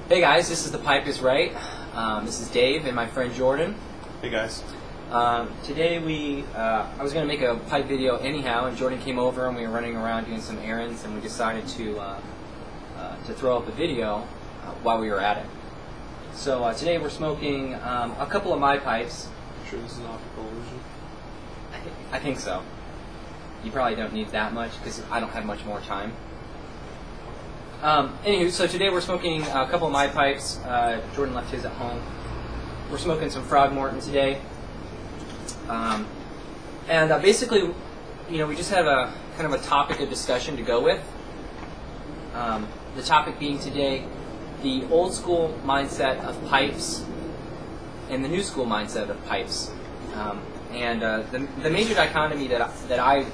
Hey guys, this is The Pipe is Right. This is Dave and my friend Jordan. Hey guys. Today I was going to make a pipe video anyhow, and Jordan came over and we were running around doing some errands, and we decided to throw up a video while we were at it. So today we're smoking a couple of my pipes. Sure this is an optical illusion? I think so. You probably don't need that much because I don't have much more time. Anywho, so today we're smoking a couple of my pipes. Jordan left his at home. We're smoking some Frogmorton today. Basically, we just have a kind of a topic of discussion to go with. The topic being today, the old school mindset of pipes and the new school mindset of pipes. The major dichotomy that I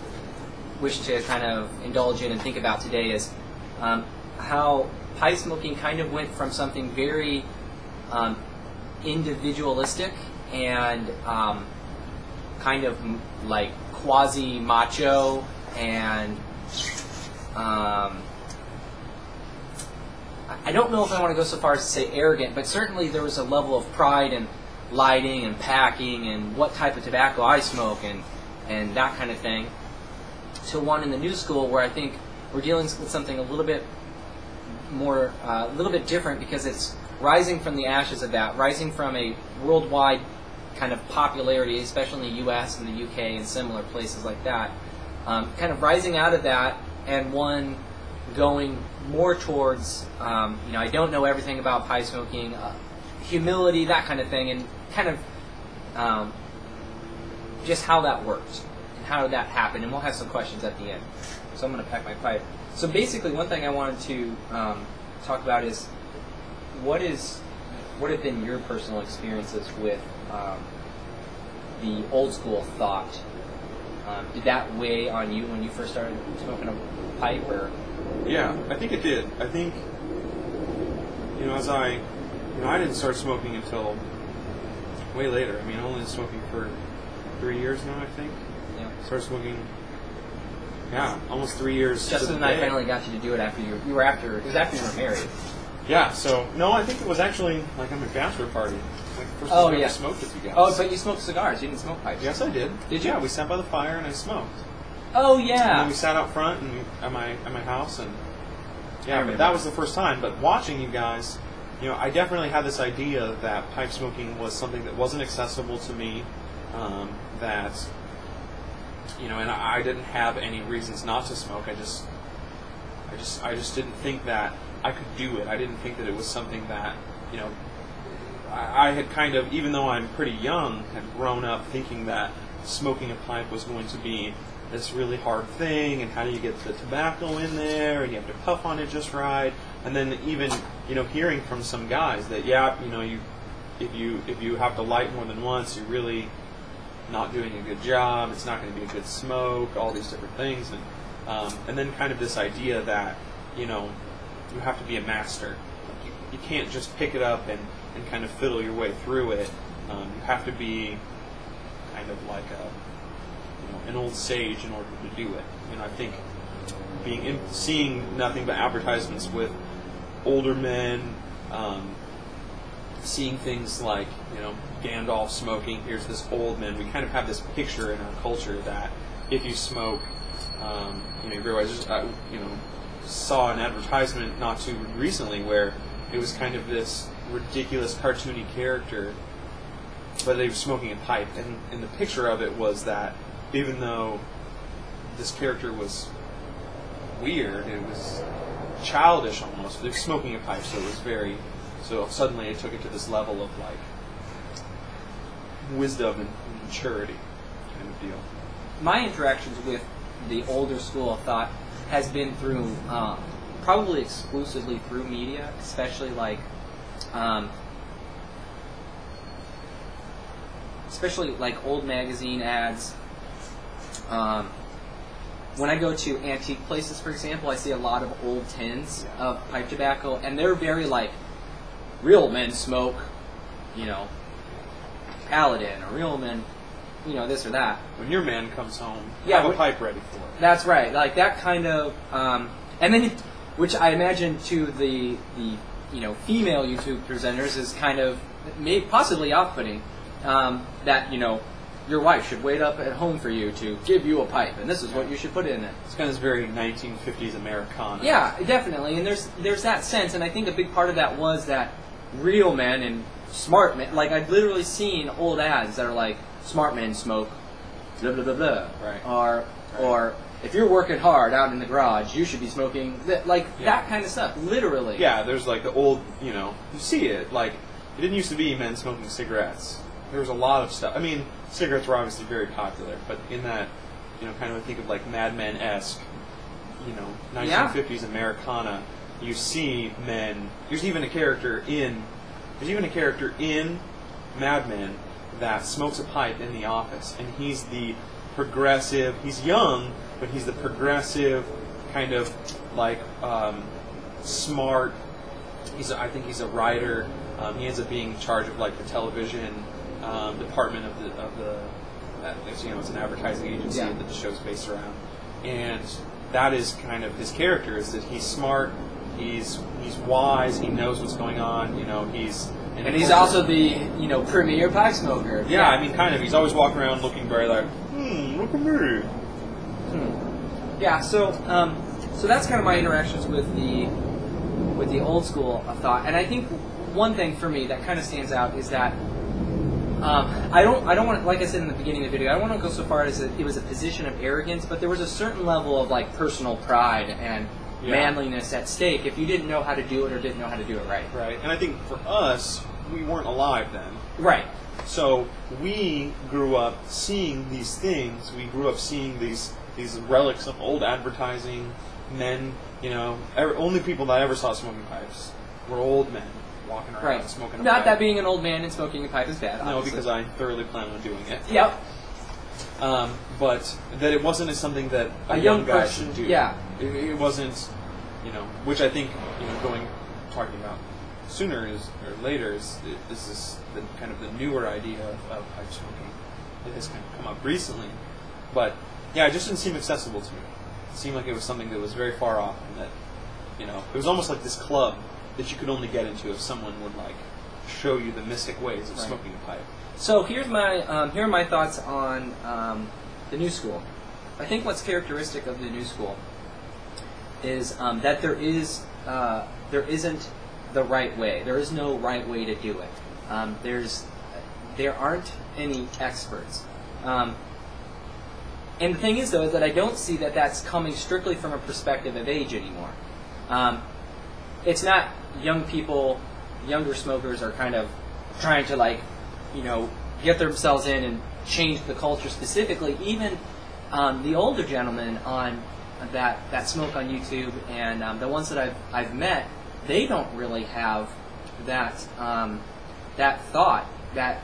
wish to kind of indulge in and think about today is how pipe smoking kind of went from something very individualistic and kind of like quasi-macho and I don't know if I want to go so far as to say arrogant, but certainly there was a level of pride in lighting and packing and what type of tobacco I smoke and that kind of thing, to one in the new school where I think we're dealing with something a little bit more, a little bit different, because it's rising from the ashes of that, rising from a worldwide kind of popularity, especially in the U.S. and the U.K. and similar places like that, kind of rising out of that, and one going more towards, I don't know everything about pipe smoking, humility, that kind of thing, and kind of just how that works and how did that happen, and we'll have some questions at the end. So I'm going to pack my pipe. So basically, one thing I wanted to talk about is what have been your personal experiences with the old school thought? Did that weigh on you when you first started smoking a pipe, or? Yeah, I think it did. I think, as I didn't start smoking until way later. I mean, I only been smoking for 3 years now, I think. Yeah. Started smoking, almost 3 years. Justin and I finally got you to do it after it was after you were married. Yeah, so, no, I think it was actually like on my bachelor party. Like the first time I ever smoked with you guys. Oh, but you smoked cigars. You didn't smoke pipes. Yes, I did. Did you? Yeah, we sat by the fire and I smoked. Oh, yeah. And then we sat out front at my house, and but that was the first time. But watching you guys, I definitely had this idea that pipe smoking was something that wasn't accessible to me, that, and I didn't have any reasons not to smoke. I just didn't think that I could do it. I didn't think that it was something that, I had kind of, even though I'm pretty young, had grown up thinking that smoking a pipe was going to be this really hard thing, and how do you get the tobacco in there, and you have to puff on it just right, and then even hearing from some guys that if you have to light more than once, you're really not doing a good job. It's not going to be a good smoke. All these different things, and then kind of this idea that you have to be a master. You can't just pick it up and kind of fiddle your way through it. You have to be kind of like an old sage in order to do it. I think seeing nothing but advertisements with older men, seeing things like Gandalf smoking. Here's this old man. We kind of have this picture in our culture that if you smoke, you realize. Saw an advertisement not too recently where it was kind of this ridiculous cartoony character, but they were smoking a pipe, and the picture of it was that even though this character was weird, it was childish almost. They were smoking a pipe, so suddenly it took it to this level of like wisdom and maturity kind of deal. My interactions with the older school of thought has been through, probably exclusively through media, especially like old magazine ads. When I go to antique places, for example, I see a lot of old tins of pipe tobacco, and they're very like, real men smoke, Paladin, or real men, this or that. When your man comes home, have a pipe ready for it. That's right, like that kind of, and then, which I imagine to the female YouTube presenters is kind of possibly off-putting. That your wife should wait up at home for you to give you a pipe, and this is what you should put in it. It's kind of very 1950s Americana. Yeah, definitely, and there's that sense, and I think a big part of that was that real men and smart men. Like I've literally seen old ads that are like, "Smart men smoke," blah blah blah blah, right? Or if you're working hard out in the garage, you should be smoking that kind of stuff. Literally. Yeah, there's like the old, you see it. Like it didn't used to be men smoking cigarettes. There was a lot of stuff. I mean, cigarettes were obviously very popular, but in that, kind of think of like Mad Men-esque, 1950s Americana. You see men. There's even a character in Mad Men that smokes a pipe in the office, and he's the progressive. He's young, but he's the progressive kind of like smart. I think he's a writer. He ends up being in charge of like the television department of the it's an advertising agency that the show's based around, and that is kind of his character, is that he's smart, he's wise, he knows what's going on, he's also the premier pipe smoker. Yeah, I mean, kind of. He's always walking around looking very like, look at me. Yeah, so that's kind of my interactions with the old school of thought, and I think one thing for me that kind of stands out is that I don't want to, like I said in the beginning of the video, I don't want to go so far as it was a position of arrogance, but there was a certain level of like personal pride and manliness at stake if you didn't know how to do it or didn't know how to do it right. Right, and I think for us, we weren't alive then. Right. So we grew up seeing these things. We grew up seeing these relics of old advertising. Men, only people that I ever saw smoking pipes were old men walking around smoking a pipe. Not that being an old man and smoking a pipe is bad, obviously. No, because I thoroughly plan on doing it. Yep. But that it wasn't something that a young guy person should do. Yeah. It wasn't, which I think, talking about sooner or later is the kind of the newer idea of pipe smoking. It has kind of come up recently. But, yeah, it just didn't seem accessible to me. It seemed like it was something that was very far off, and that, it was almost like this club that you could only get into if someone would, like, show you the mystic ways of smoking a pipe. So here are my thoughts on the new school. I think what's characteristic of the new school is that there isn't the right way. There is no right way to do it. There aren't any experts. And the thing is, though, is that I don't see that that's coming strictly from a perspective of age anymore. It's not younger smokers are kind of trying to get themselves in and change the culture specifically. Even the older gentlemen on that smoke on YouTube and the ones that I've met, they don't really have that thought that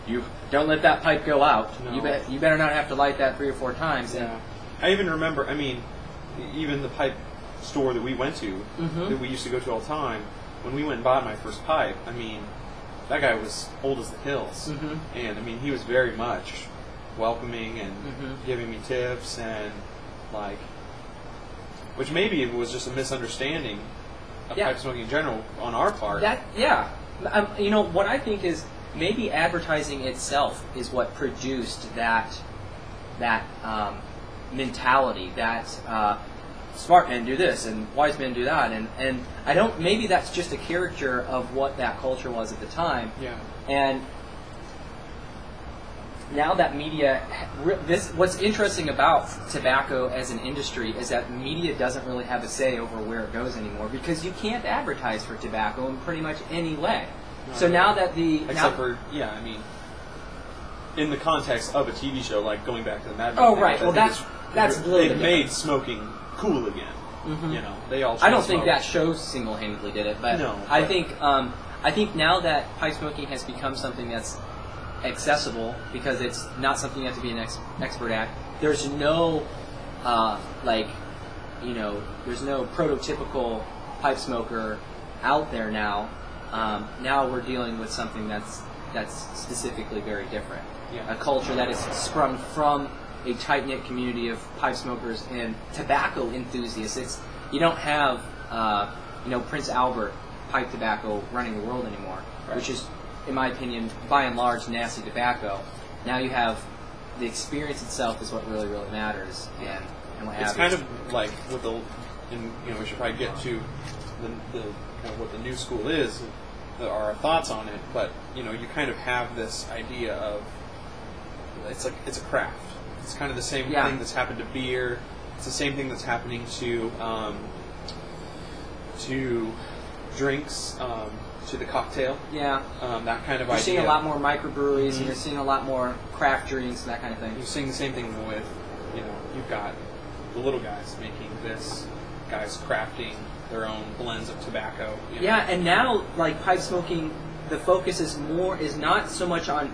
you don't let that pipe go out. No. You better not have to light that 3 or 4 times. Yeah. I even remember. I mean, even the pipe store that we went to, that we used to go to all the time. When we went and bought my first pipe, I mean, that guy was old as the hills, and I mean, he was very much welcoming and giving me tips and which maybe it was just a misunderstanding of pipe smoking in general on our part. What I think is maybe advertising itself is what produced that mentality that smart men do this and wise men do that, and I don't. Maybe that's just a caricature of what that culture was at the time. Yeah. And now that media, what's interesting about tobacco as an industry is that media doesn't really have a say over where it goes anymore, because you can't advertise for tobacco in pretty much any way. No, so now that I mean, in the context of a TV show, like going back to the Mad Men. Oh, right. Well, that's they've made smoking cool again. They all. I don't think that show single-handedly did it, but no. I think now that pipe smoking has become something that's accessible, because it's not something you have to be an expert at. There's no there's no prototypical pipe smoker out there now. Now we're dealing with something that's specifically very different. Yeah. A culture that is sprung from a tight-knit community of pipe smokers and tobacco enthusiasts. You don't have Prince Albert pipe tobacco running the world anymore, Right. which is, in my opinion, by and large, nasty tobacco. Now you have the experience itself is what really, really matters, and what It's happens. kind of like with the, and we should probably get to the kind of what the new school is, our thoughts on it. But you kind of have this idea of it's a craft. It's kind of the same Yeah. thing that's happened to beer. It's the same thing that's happening to drinks, to the cocktail. Yeah. That kind of You're idea. seeing a lot more microbreweries, Mhm. and you're seeing a lot more craft drinks and that kind of thing. You're seeing the same thing with, you've got the little guys making this, guys crafting their own blends of tobacco. Yeah, and now, like, pipe smoking, the focus is not so much on,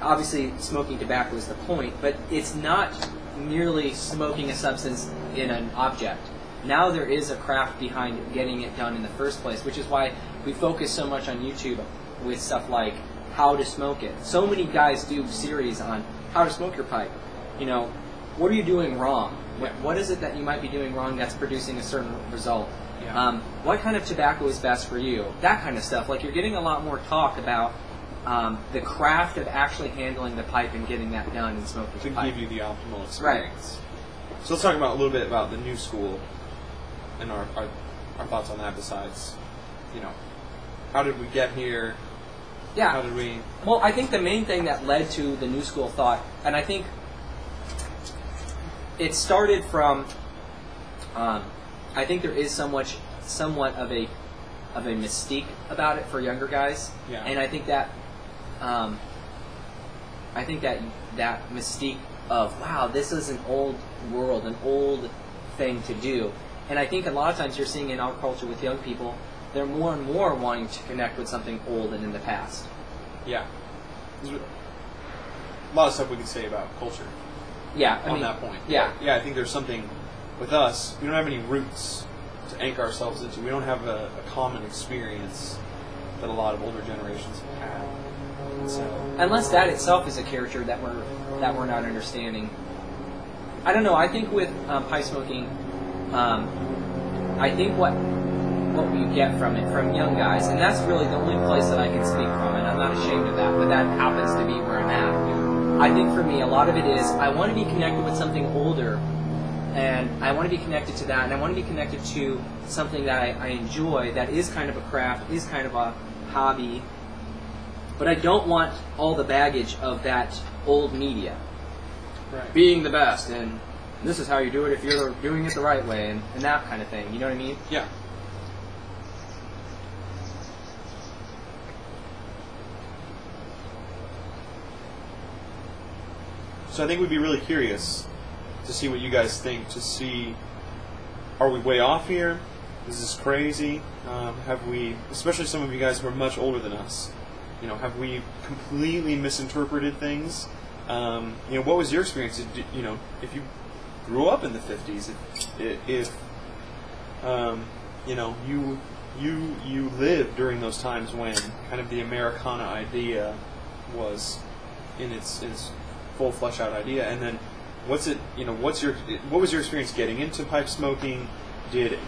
obviously smoking tobacco is the point, but it's not merely smoking a substance in an object. Now there is a craft behind getting it done in the first place, which is why we focus so much on YouTube with stuff like how to smoke it. So many guys do series on how to smoke your pipe. What are you doing wrong? Yeah. What is it that you might be doing wrong that's producing a certain result? Yeah. What kind of tobacco is best for you? That kind of stuff. Like, you're getting a lot more talk about the craft of actually handling the pipe and getting that done and smoking To the pipe. give you the optimal experience. So let's talk about a little bit about the new school and our thoughts on that. Besides, how did we get here? Yeah. How did we? Well, I think the main thing that led to the new school thought, and I think it started from, I think there is somewhat of a mystique about it for younger guys, Yeah. and I think that, that mystique of, wow, this is an old world, an old thing to do, and I think a lot of times you're seeing in our culture with young people, they're more and more wanting to connect with something old and in the past. Yeah. There's a lot of stuff we could say about culture. Yeah, I on mean, that point. Yeah. Yeah, I think there's something with us. We don't have any roots to anchor ourselves into. We don't have a common experience that a lot of older generations have. And so, Unless that itself is a character that we're not understanding. I don't know. I think with pipe smoking, I think what we get from it, from young guys, and that's really the only place that I can speak from, and I'm not ashamed of that, but that happens to be where I'm at. I think for me, a lot of it is I want to be connected with something older, and I want to be connected to that, and I want to be connected to something that I enjoy, that is kind of a craft, is kind of a hobby, but I don't want all the baggage of that old media. right. Being the best, and this is how you do it if you're doing it the right way, and that kind of thing. You know what I mean? Yeah. So I think we'd be really curious to see what you guys think, to see, are we way off here? Is this crazy? Have we, especially some of you guys who are much older than us, have we completely misinterpreted things? What was your experience? If you grew up in the 50s, if you lived during those times when kind of the Americana idea was in its full flesh out idea, and then what was your experience getting into pipe smoking?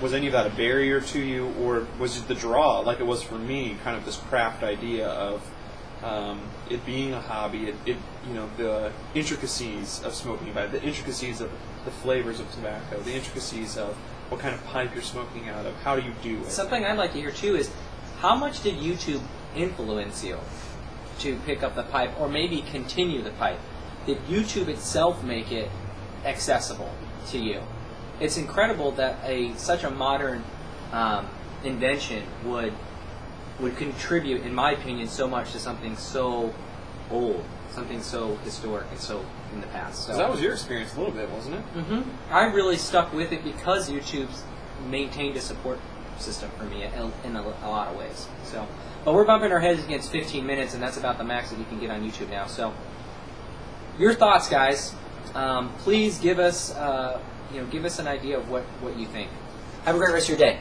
Was any of that a barrier to you, or was it the draw, like it was for me, kind of this craft idea of it being a hobby, the intricacies of smoking tobacco, the intricacies of the flavors of tobacco, the intricacies of what kind of pipe you're smoking out of, how do you do it? Something I'd like to hear too is, how much did YouTube influence you to pick up the pipe, or maybe continue the pipe? Did YouTube itself make it accessible to you? It's incredible that such a modern invention would contribute, in my opinion, so much to something so old, something so historic and so in the past. So 'Cause that was your experience a little bit, wasn't it? Mm-hmm. I really stuck with it because YouTube's maintained a support system for me in a lot of ways. So, but we're bumping our heads against 15 minutes, and that's about the max that you can get on YouTube now. So, your thoughts, guys. Please give us, give us an idea of what you think. Have a great rest of your day.